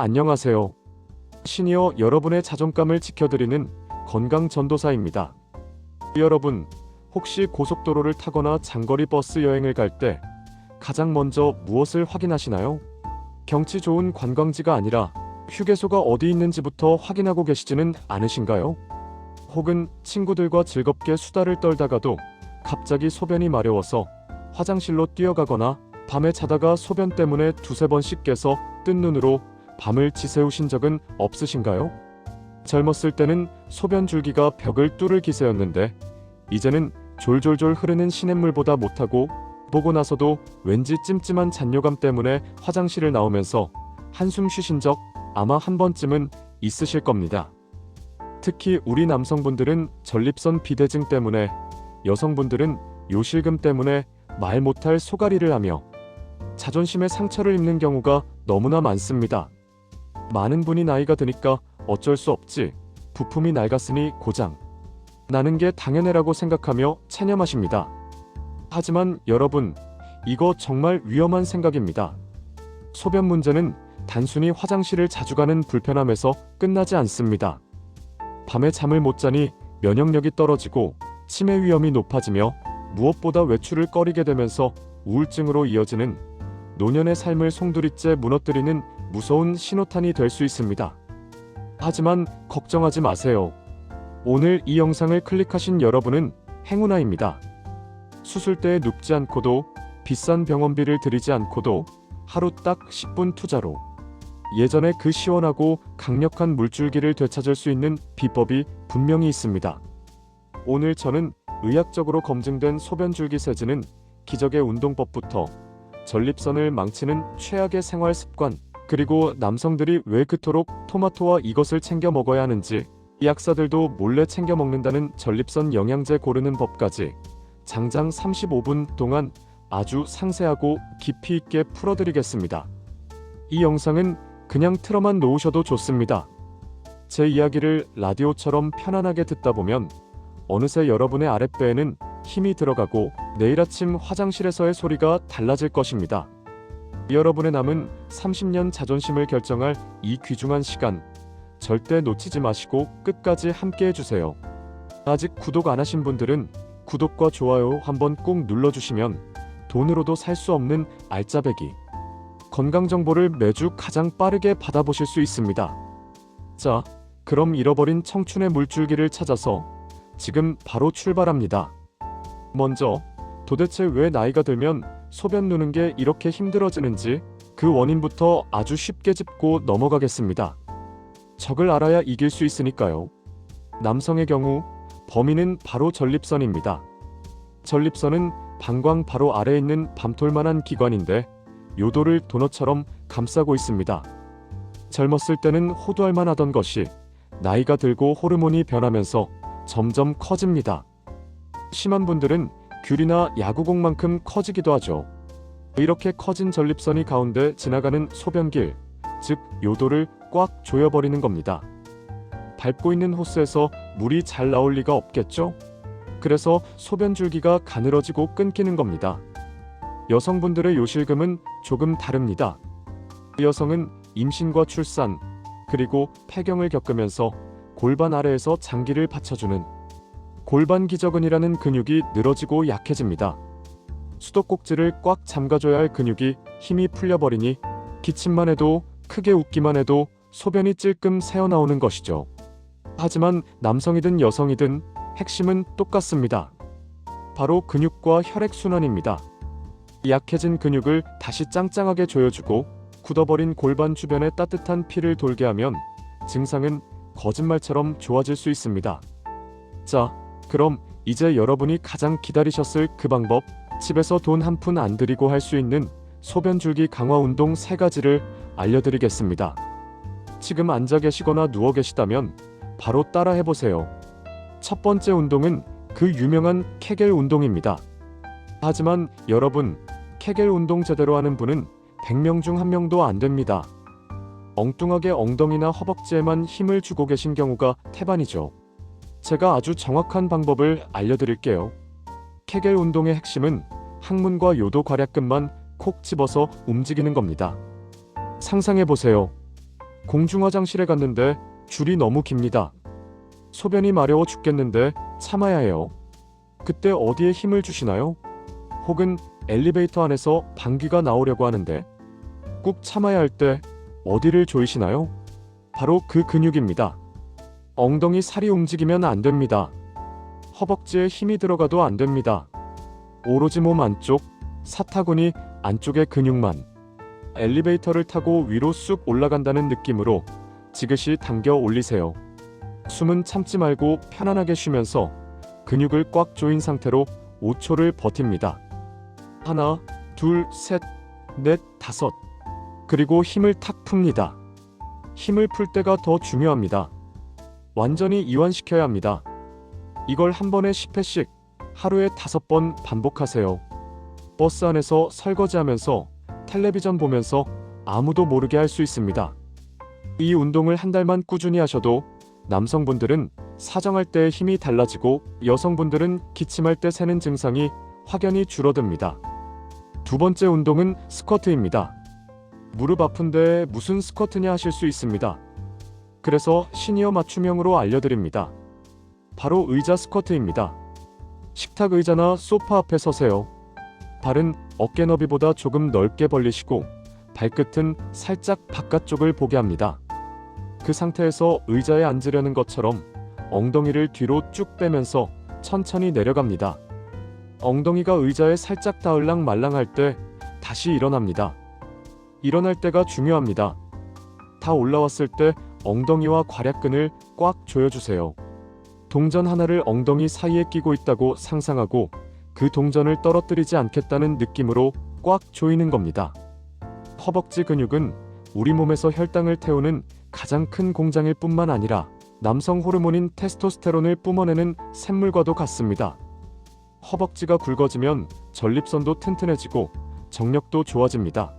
안녕하세요. 시니어 여러분의 자존감을 지켜드리는 건강 전도사입니다. 여러분, 혹시 고속도로를 타거나 장거리 버스 여행을 갈 때 가장 먼저 무엇을 확인하시나요? 경치 좋은 관광지가 아니라 휴게소가 어디 있는지부터 확인하고 계시지는 않으신가요? 혹은 친구들과 즐겁게 수다를 떨다가도 갑자기 소변이 마려워서 화장실로 뛰어가거나 밤에 자다가 소변 때문에 두세 번씩 깨서 뜬 눈으로 밤을 지새우신 적은 없으신가요? 젊었을 때는 소변 줄기가 벽을 뚫을 기세였는데 이제는 졸졸졸 흐르는 시냇물보다 못하고 보고 나서도 왠지 찜찜한 잔뇨감 때문에 화장실을 나오면서 한숨 쉬신 적 아마 한 번쯤은 있으실 겁니다. 특히 우리 남성분들은 전립선 비대증 때문에, 여성분들은 요실금 때문에 말 못할 소가리를 하며 자존심에 상처를 입는 경우가 너무나 많습니다. 많은 분이 나이가 드니까 어쩔 수 없지, 부품이 낡았으니 고장 나는 게 당연해라고 생각하며 체념하십니다. 하지만 여러분, 이거 정말 위험한 생각입니다. 소변 문제는 단순히 화장실을 자주 가는 불편함에서 끝나지 않습니다. 밤에 잠을 못 자니 면역력이 떨어지고 치매 위험이 높아지며 무엇보다 외출을 꺼리게 되면서 우울증으로 이어지는 노년의 삶을 송두리째 무너뜨리는 무서운 신호탄이 될 수 있습니다. 하지만 걱정하지 마세요. 오늘 이 영상을 클릭하신 여러분은 행운아입니다. 수술대에 눕지 않고도, 비싼 병원비를 들이지 않고도 하루 딱 10분 투자로 예전에 그 시원하고 강력한 물줄기를 되찾을 수 있는 비법이 분명히 있습니다. 오늘 저는 의학적으로 검증된 소변줄기 세지는 기적의 운동법부터 전립선을 망치는 최악의 생활 습관, 그리고 남성들이 왜 그토록 토마토와 이것을 챙겨 먹어야 하는지, 약사들도 몰래 챙겨 먹는다는 전립선 영양제 고르는 법까지 장장 35분 동안 아주 상세하고 깊이 있게 풀어드리겠습니다. 이 영상은 그냥 틀어만 놓으셔도 좋습니다. 제 이야기를 라디오처럼 편안하게 듣다 보면 어느새 여러분의 아랫배에는 힘이 들어가고 내일 아침 화장실에서의 소리가 달라질 것입니다. 여러분의 남은 30년 자존심을 결정할 이 귀중한 시간, 절대 놓치지 마시고 끝까지 함께 해주세요. 아직 구독 안 하신 분들은 구독과 좋아요 한번 꼭 눌러주시면 돈으로도 살 수 없는 알짜배기 건강 정보를 매주 가장 빠르게 받아보실 수 있습니다. 자, 그럼 잃어버린 청춘의 물줄기를 찾아서 지금 바로 출발합니다. 먼저, 도대체 왜 나이가 들면 소변 누는 게 이렇게 힘들어지는지 그 원인부터 아주 쉽게 짚고 넘어가겠습니다. 적을 알아야 이길 수 있으니까요. 남성의 경우 범인은 바로 전립선입니다. 전립선은 방광 바로 아래에 있는 밤톨만한 기관인데 요도를 도넛처럼 감싸고 있습니다. 젊었을 때는 호두알만 하던 것이 나이가 들고 호르몬이 변하면서 점점 커집니다. 심한 분들은 귤이나 야구공만큼 커지기도 하죠. 이렇게 커진 전립선이 가운데 지나가는 소변길, 즉 요도를 꽉 조여버리는 겁니다. 밟고 있는 호스에서 물이 잘 나올 리가 없겠죠? 그래서 소변줄기가 가늘어지고 끊기는 겁니다. 여성분들의 요실금은 조금 다릅니다. 여성은 임신과 출산, 그리고 폐경을 겪으면서 골반 아래에서 장기를 받쳐주는 골반기저근이라는 근육이 늘어지고 약해집니다. 수도꼭지를 꽉 잠가줘야 할 근육이 힘이 풀려버리니 기침만 해도, 크게 웃기만 해도 소변이 찔끔 새어나오는 것이죠. 하지만 남성이든 여성이든 핵심은 똑같습니다. 바로 근육과 혈액순환입니다. 약해진 근육을 다시 짱짱하게 조여주고 굳어버린 골반 주변에 따뜻한 피를 돌게 하면 증상은 거짓말처럼 좋아질 수 있습니다. 자, 그럼 이제 여러분이 가장 기다리셨을 그 방법, 집에서 돈 한 푼 안 들이고 할 수 있는 소변줄기 강화 운동 3가지를 알려드리겠습니다. 지금 앉아 계시거나 누워 계시다면 바로 따라 해보세요. 첫 번째 운동은 그 유명한 케겔 운동입니다. 하지만 여러분, 케겔 운동 제대로 하는 분은 100명 중 1명도 안 됩니다. 엉뚱하게 엉덩이나 허벅지에만 힘을 주고 계신 경우가 태반이죠. 제가 아주 정확한 방법을 알려드릴게요. 케겔 운동의 핵심은 항문과 요도 괄약근만 콕 집어서 움직이는 겁니다. 상상해보세요. 공중화장실에 갔는데 줄이 너무 깁니다. 소변이 마려워 죽겠는데 참아야 해요. 그때 어디에 힘을 주시나요? 혹은 엘리베이터 안에서 방귀가 나오려고 하는데 꾹 참아야 할 때 어디를 조이시나요? 바로 그 근육입니다. 엉덩이 살이 움직이면 안 됩니다. 허벅지에 힘이 들어가도 안 됩니다. 오로지 몸 안쪽, 사타구니 안쪽의 근육만. 엘리베이터를 타고 위로 쑥 올라간다는 느낌으로 지그시 당겨 올리세요. 숨은 참지 말고 편안하게 쉬면서 근육을 꽉 조인 상태로 5초를 버팁니다. 하나, 둘, 셋, 넷, 다섯. 그리고 힘을 탁 풉니다. 힘을 풀 때가 더 중요합니다. 완전히 이완시켜야 합니다. 이걸 한 번에 10회씩 하루에 5번 반복하세요. 버스 안에서 설거지하면서 텔레비전 보면서 아무도 모르게 할 수 있습니다. 이 운동을 한 달만 꾸준히 하셔도 남성분들은 사정할 때의 힘이 달라지고 여성분들은 기침할 때 새는 증상이 확연히 줄어듭니다. 두 번째 운동은 스쿼트입니다. 무릎 아픈데 무슨 스쿼트냐 하실 수 있습니다. 그래서 시니어 맞춤형으로 알려드립니다. 바로 의자 스쿼트입니다. 식탁 의자나 소파 앞에 서세요. 발은 어깨 너비보다 조금 넓게 벌리시고 발끝은 살짝 바깥쪽을 보게 합니다. 그 상태에서 의자에 앉으려는 것처럼 엉덩이를 뒤로 쭉 빼면서 천천히 내려갑니다. 엉덩이가 의자에 살짝 닿을랑 말랑할 때 다시 일어납니다. 일어날 때가 중요합니다. 다 올라왔을 때 엉덩이와 괄약근을 꽉 조여주세요. 동전 하나를 엉덩이 사이에 끼고 있다고 상상하고 그 동전을 떨어뜨리지 않겠다는 느낌으로 꽉 조이는 겁니다. 허벅지 근육은 우리 몸에서 혈당을 태우는 가장 큰 공장일 뿐만 아니라 남성 호르몬인 테스토스테론을 뿜어내는 샘물과도 같습니다. 허벅지가 굵어지면 전립선도 튼튼해지고 정력도 좋아집니다.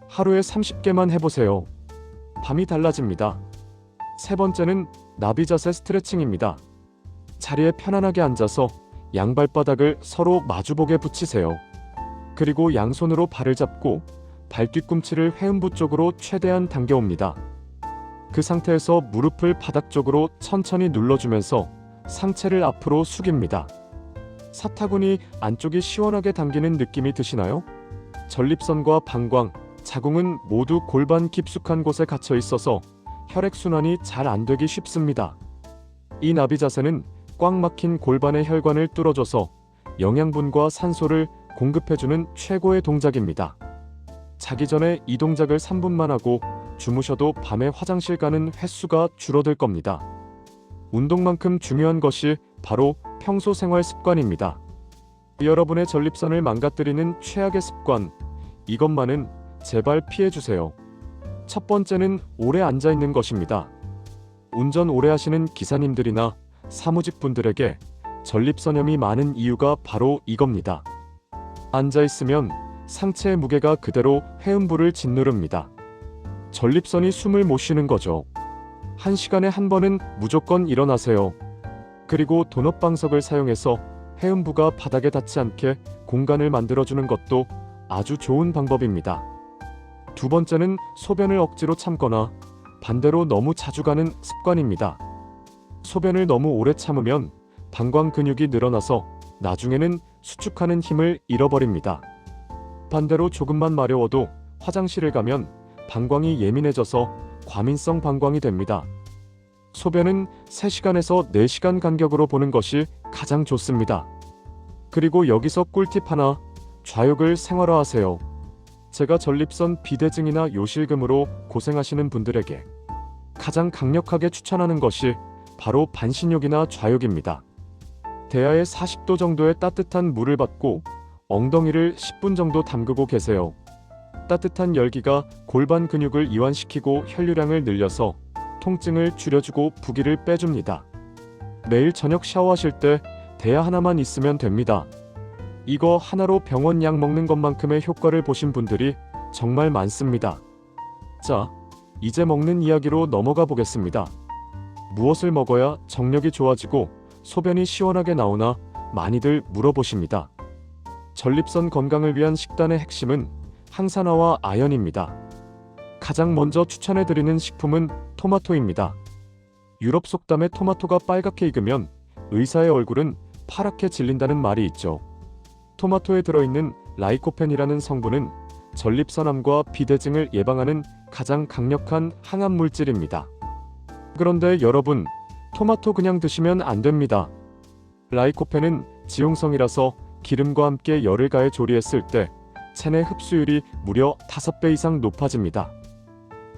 하루에 30개만 해보세요. 밤이 달라집니다. 세 번째는 나비 자세 스트레칭입니다. 자리에 편안하게 앉아서 양발바닥을 서로 마주보게 붙이세요. 그리고 양손으로 발을 잡고 발 뒤꿈치를 회음부 쪽으로 최대한 당겨옵니다. 그 상태에서 무릎을 바닥 쪽으로 천천히 눌러주면서 상체를 앞으로 숙입니다. 사타구니 안쪽이 시원하게 당기는 느낌이 드시나요? 전립선과 방광, 자궁은 모두 골반 깊숙한 곳에 갇혀 있어서 혈액순환이 잘 안 되기 쉽습니다. 이 나비 자세는 꽉 막힌 골반의 혈관을 뚫어줘서 영양분과 산소를 공급해주는 최고의 동작입니다. 자기 전에 이 동작을 3분만 하고 주무셔도 밤에 화장실 가는 횟수가 줄어들 겁니다. 운동만큼 중요한 것이 바로 평소 생활 습관입니다. 여러분의 전립선을 망가뜨리는 최악의 습관, 이것만은 제발 피해주세요. 첫 번째는 오래 앉아있는 것입니다. 운전 오래 하시는 기사님들이나 사무직분들에게 전립선염이 많은 이유가 바로 이겁니다. 앉아있으면 상체의 무게가 그대로 회음부를 짓누릅니다. 전립선이 숨을 못 쉬는 거죠. 1시간에 한 번은 무조건 일어나세요. 그리고 돈업방석을 사용해서 회음부가 바닥에 닿지 않게 공간을 만들어주는 것도 아주 좋은 방법입니다. 두 번째는 소변을 억지로 참거나 반대로 너무 자주 가는 습관입니다. 소변을 너무 오래 참으면 방광 근육이 늘어나서 나중에는 수축하는 힘을 잃어버립니다. 반대로 조금만 마려워도 화장실을 가면 방광이 예민해져서 과민성 방광이 됩니다. 소변은 3시간에서 4시간 간격으로 보는 것이 가장 좋습니다. 그리고 여기서 꿀팁 하나, 좌욕을 생활화하세요. 제가 전립선 비대증이나 요실금으로 고생하시는 분들에게 가장 강력하게 추천하는 것이 바로 반신욕이나 좌욕입니다. 대야에 40도 정도의 따뜻한 물을 받고 엉덩이를 10분 정도 담그고 계세요. 따뜻한 열기가 골반 근육을 이완시키고 혈류량을 늘려서 통증을 줄여주고 부기를 빼줍니다. 매일 저녁 샤워하실 때 대야 하나만 있으면 됩니다. 이거 하나로 병원 약 먹는 것만큼의 효과를 보신 분들이 정말 많습니다. 자, 이제 먹는 이야기로 넘어가 보겠습니다. 무엇을 먹어야 정력이 좋아지고 소변이 시원하게 나오나 많이들 물어보십니다. 전립선 건강을 위한 식단의 핵심은 항산화와 아연입니다. 가장 먼저 추천해드리는 식품은 토마토입니다. 유럽 속담에 토마토가 빨갛게 익으면 의사의 얼굴은 파랗게 질린다는 말이 있죠. 토마토에 들어있는 라이코펜이라는 성분은 전립선암과 비대증을 예방하는 가장 강력한 항암 물질입니다. 그런데 여러분, 토마토 그냥 드시면 안 됩니다. 라이코펜은 지용성이라서 기름과 함께 열을 가해 조리했을 때 체내 흡수율이 무려 5배 이상 높아집니다.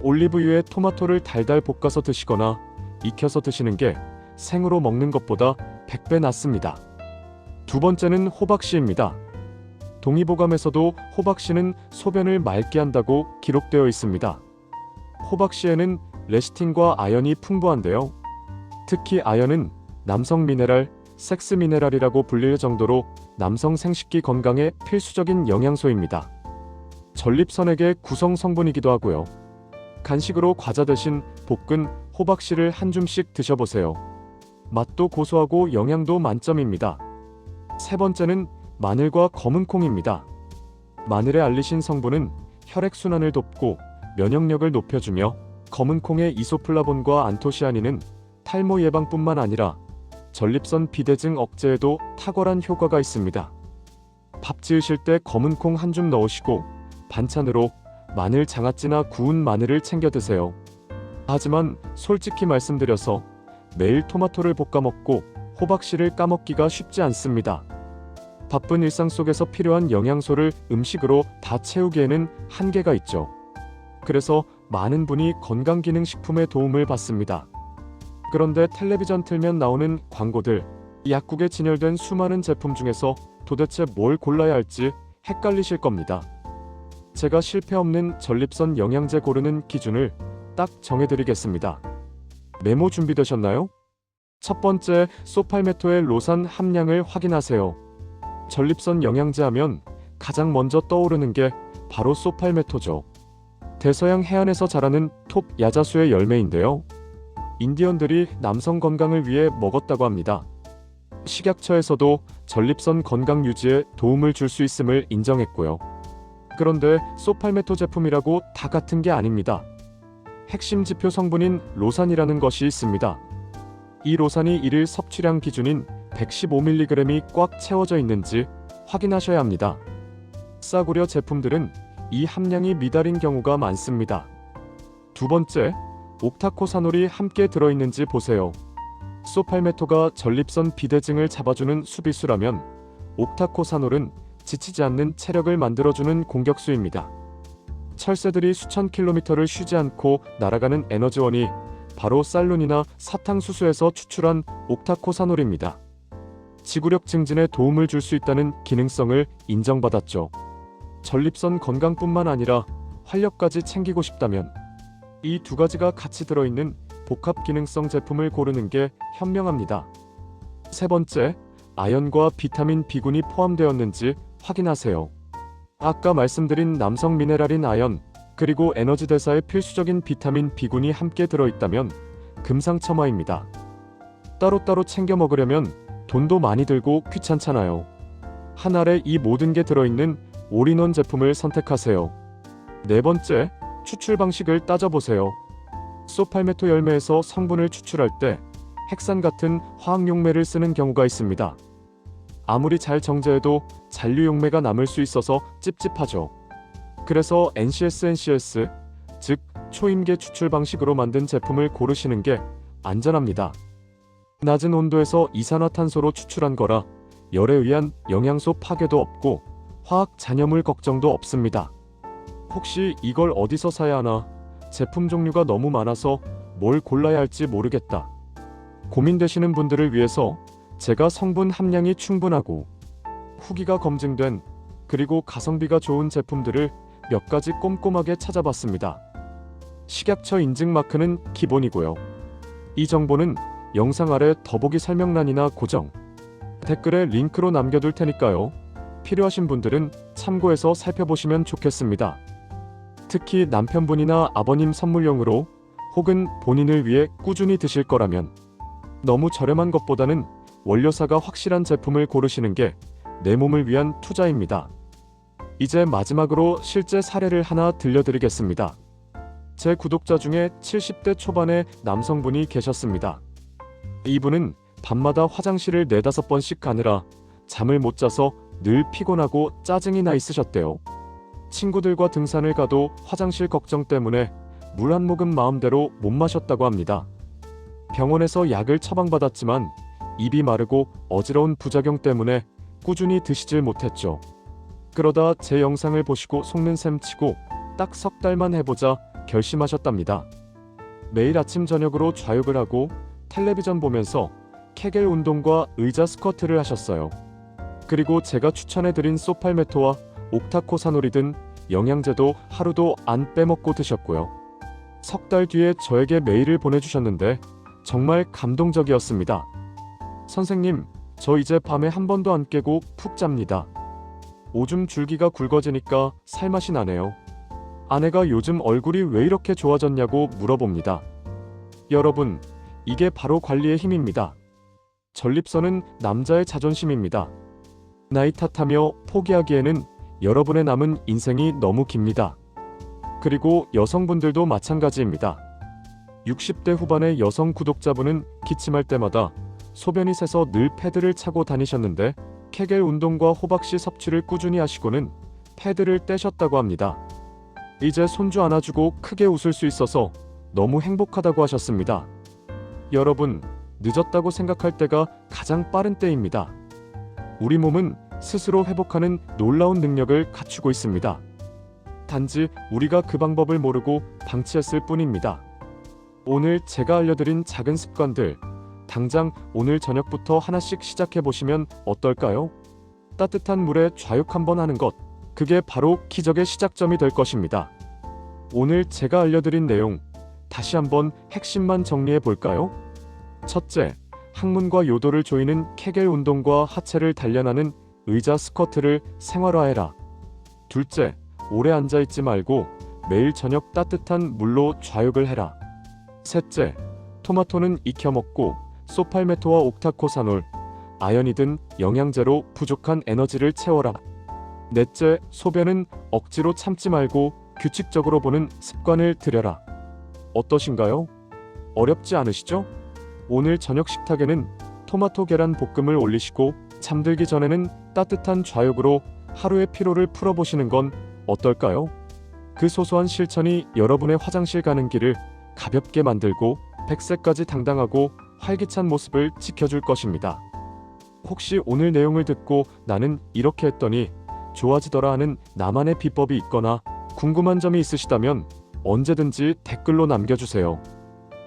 올리브유에 토마토를 달달 볶아서 드시거나 익혀서 드시는 게 생으로 먹는 것보다 100배 낫습니다. 두 번째는 호박씨입니다. 동의보감에서도 호박씨는 소변을 맑게 한다고 기록되어 있습니다. 호박씨에는 레시틴과 아연이 풍부한데요. 특히 아연은 남성 미네랄, 섹스 미네랄이라고 불릴 정도로 남성 생식기 건강에 필수적인 영양소입니다. 전립선에게 구성 성분이기도 하고요. 간식으로 과자 대신 볶은 호박씨를 한 줌씩 드셔보세요. 맛도 고소하고 영양도 만점입니다. 세 번째는 마늘과 검은콩입니다. 마늘의 알리신 성분은 혈액순환을 돕고 면역력을 높여주며 검은콩의 이소플라본과 안토시아닌은 탈모 예방뿐만 아니라 전립선 비대증 억제에도 탁월한 효과가 있습니다. 밥 지으실 때 검은콩 한 줌 넣으시고 반찬으로 마늘 장아찌나 구운 마늘을 챙겨 드세요. 하지만 솔직히 말씀드려서 매일 토마토를 볶아 먹고 호박씨를 까먹기가 쉽지 않습니다. 바쁜 일상 속에서 필요한 영양소를 음식으로 다 채우기에는 한계가 있죠. 그래서 많은 분이 건강기능식품의 도움을 받습니다. 그런데 텔레비전 틀면 나오는 광고들, 약국에 진열된 수많은 제품 중에서 도대체 뭘 골라야 할지 헷갈리실 겁니다. 제가 실패 없는 전립선 영양제 고르는 기준을 딱 정해드리겠습니다. 메모 준비되셨나요? 첫 번째, 소팔메토의 로산 함량을 확인하세요. 전립선 영양제 하면 가장 먼저 떠오르는 게 바로 소팔메토죠. 대서양 해안에서 자라는 톱 야자수의 열매인데요. 인디언들이 남성 건강을 위해 먹었다고 합니다. 식약처에서도 전립선 건강 유지에 도움을 줄 수 있음을 인정했고요. 그런데 소팔메토 제품이라고 다 같은 게 아닙니다. 핵심 지표 성분인 로산이라는 것이 있습니다. 이 로산이 일일 섭취량 기준인 115mg이 꽉 채워져 있는지 확인하셔야 합니다. 싸구려 제품들은 이 함량이 미달인 경우가 많습니다. 두 번째, 옥타코사놀이 함께 들어있는지 보세요. 소팔메토가 전립선 비대증을 잡아주는 수비수라면 옥타코사놀은 지치지 않는 체력을 만들어주는 공격수입니다. 철새들이 수천 킬로미터를 쉬지 않고 날아가는 에너지원이 바로 쌀룬이나 사탕수수에서 추출한 옥타코사놀입니다. 지구력 증진에 도움을 줄 수 있다는 기능성을 인정받았죠. 전립선 건강뿐만 아니라 활력까지 챙기고 싶다면 이 두 가지가 같이 들어있는 복합 기능성 제품을 고르는 게 현명합니다. 세 번째, 아연과 비타민 B군이 포함되었는지 확인하세요. 아까 말씀드린 남성 미네랄인 아연, 그리고 에너지 대사에 필수적인 비타민 B군이 함께 들어있다면 금상첨화입니다. 따로따로 챙겨 먹으려면 돈도 많이 들고 귀찮잖아요. 한 알에 이 모든 게 들어있는 올인원 제품을 선택하세요. 네 번째, 추출 방식을 따져보세요. 소팔메토 열매에서 성분을 추출할 때 핵산 같은 화학용매를 쓰는 경우가 있습니다. 아무리 잘 정제해도 잔류용매가 남을 수 있어서 찝찝하죠. 그래서 NCS, 즉 초임계 추출 방식으로 만든 제품을 고르시는 게 안전합니다. 낮은 온도에서 이산화탄소로 추출한 거라 열에 의한 영양소 파괴도 없고 화학 잔여물 걱정도 없습니다. 혹시 이걸 어디서 사야 하나? 제품 종류가 너무 많아서 뭘 골라야 할지 모르겠다. 고민되시는 분들을 위해서 제가 성분 함량이 충분하고 후기가 검증된 그리고 가성비가 좋은 제품들을 몇 가지 꼼꼼하게 찾아봤습니다. 식약처 인증 마크는 기본이고요. 이 정보는 영상 아래 더보기 설명란이나 고정 댓글에 링크로 남겨둘 테니까요. 필요하신 분들은 참고해서 살펴보시면 좋겠습니다. 특히 남편분이나 아버님 선물용으로 혹은 본인을 위해 꾸준히 드실 거라면 너무 저렴한 것보다는 원료사가 확실한 제품을 고르시는 게 내 몸을 위한 투자입니다. 이제 마지막으로 실제 사례를 하나 들려드리겠습니다. 제 구독자 중에 70대 초반의 남성분이 계셨습니다. 이분은 밤마다 화장실을 4-5번씩 가느라 잠을 못 자서 늘 피곤하고 짜증이 나 있으셨대요. 친구들과 등산을 가도 화장실 걱정 때문에 물 한 모금 마음대로 못 마셨다고 합니다. 병원에서 약을 처방받았지만 입이 마르고 어지러운 부작용 때문에 꾸준히 드시질 못했죠. 그러다 제 영상을 보시고 속는 셈 치고 딱 3달만 해보자 결심하셨답니다. 매일 아침 저녁으로 좌욕을 하고 텔레비전 보면서 케겔 운동과 의자 스쿼트를 하셨어요. 그리고 제가 추천해드린 소팔메토와 옥타코사놀이 등 영양제도 하루도 안 빼먹고 드셨고요. 3달 뒤에 저에게 메일을 보내주셨는데 정말 감동적이었습니다. 선생님, 저 이제 밤에 한 번도 안 깨고 푹 잡니다. 오줌 줄기가 굵어지니까 살맛이 나네요. 아내가 요즘 얼굴이 왜 이렇게 좋아졌냐고 물어봅니다. 여러분, 이게 바로 관리의 힘입니다. 전립선은 남자의 자존심입니다. 나이 탓하며 포기하기에는 여러분의 남은 인생이 너무 깁니다. 그리고 여성분들도 마찬가지입니다. 60대 후반의 여성 구독자분은 기침할 때마다 소변이 새서 늘 패드를 차고 다니셨는데 케겔 운동과 호박씨 섭취를 꾸준히 하시고는 패드를 떼셨다고 합니다. 이제 손주 안아주고 크게 웃을 수 있어서 너무 행복하다고 하셨습니다. 여러분, 늦었다고 생각할 때가 가장 빠른 때입니다. 우리 몸은 스스로 회복하는 놀라운 능력을 갖추고 있습니다. 단지 우리가 그 방법을 모르고 방치했을 뿐입니다. 오늘 제가 알려드린 작은 습관들, 당장 오늘 저녁부터 하나씩 시작해보시면 어떨까요? 따뜻한 물에 좌욕 한번 하는 것, 그게 바로 기적의 시작점이 될 것입니다. 오늘 제가 알려드린 내용, 다시 한번 핵심만 정리해볼까요? 첫째, 항문과 요도를 조이는 케겔 운동과 하체를 단련하는 의자 스쿼트를 생활화해라. 둘째, 오래 앉아있지 말고 매일 저녁 따뜻한 물로 좌욕을 해라. 셋째, 토마토는 익혀 먹고 소팔메토와 옥타코사놀, 아연이 든 영양제로 부족한 에너지를 채워라. 넷째, 소변은 억지로 참지 말고 규칙적으로 보는 습관을 들여라. 어떠신가요? 어렵지 않으시죠? 오늘 저녁 식탁에는 토마토 계란 볶음을 올리시고 잠들기 전에는 따뜻한 좌욕으로 하루의 피로를 풀어보시는 건 어떨까요? 그 소소한 실천이 여러분의 화장실 가는 길을 가볍게 만들고 100세까지 당당하고 활기찬 모습을 지켜줄 것입니다. 혹시 오늘 내용을 듣고 나는 이렇게 했더니 좋아지더라 하는 나만의 비법이 있거나 궁금한 점이 있으시다면 언제든지 댓글로 남겨주세요.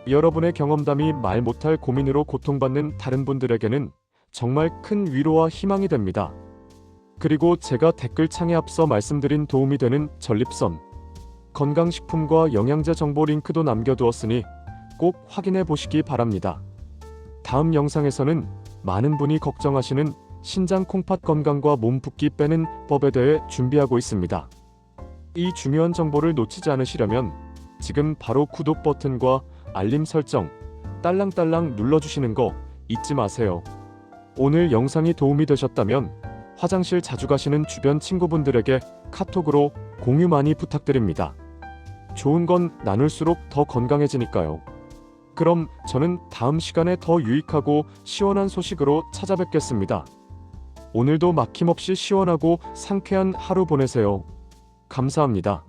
여러분의 경험담이 말 못할 고민으로 고통받는 다른 분들에게는 정말 큰 위로와 희망이 됩니다. 그리고 제가 댓글창에 앞서 말씀드린 도움이 되는 전립선, 건강식품과 영양제 정보 링크도 남겨두었으니 꼭 확인해 보시기 바랍니다. 다음 영상에서는 많은 분이 걱정하시는 신장 콩팥 건강과 몸 붓기 빼는 법에 대해 준비하고 있습니다. 이 중요한 정보를 놓치지 않으시려면 지금 바로 구독 버튼과 알림 설정 딸랑딸랑 눌러주시는 거 잊지 마세요. 오늘 영상이 도움이 되셨다면 화장실 자주 가시는 주변 친구분들에게 카톡으로 공유 많이 부탁드립니다. 좋은 건 나눌수록 더 건강해지니까요. 그럼 저는 다음 시간에 더 유익하고 시원한 소식으로 찾아뵙겠습니다. 오늘도 막힘없이 시원하고 상쾌한 하루 보내세요. 감사합니다.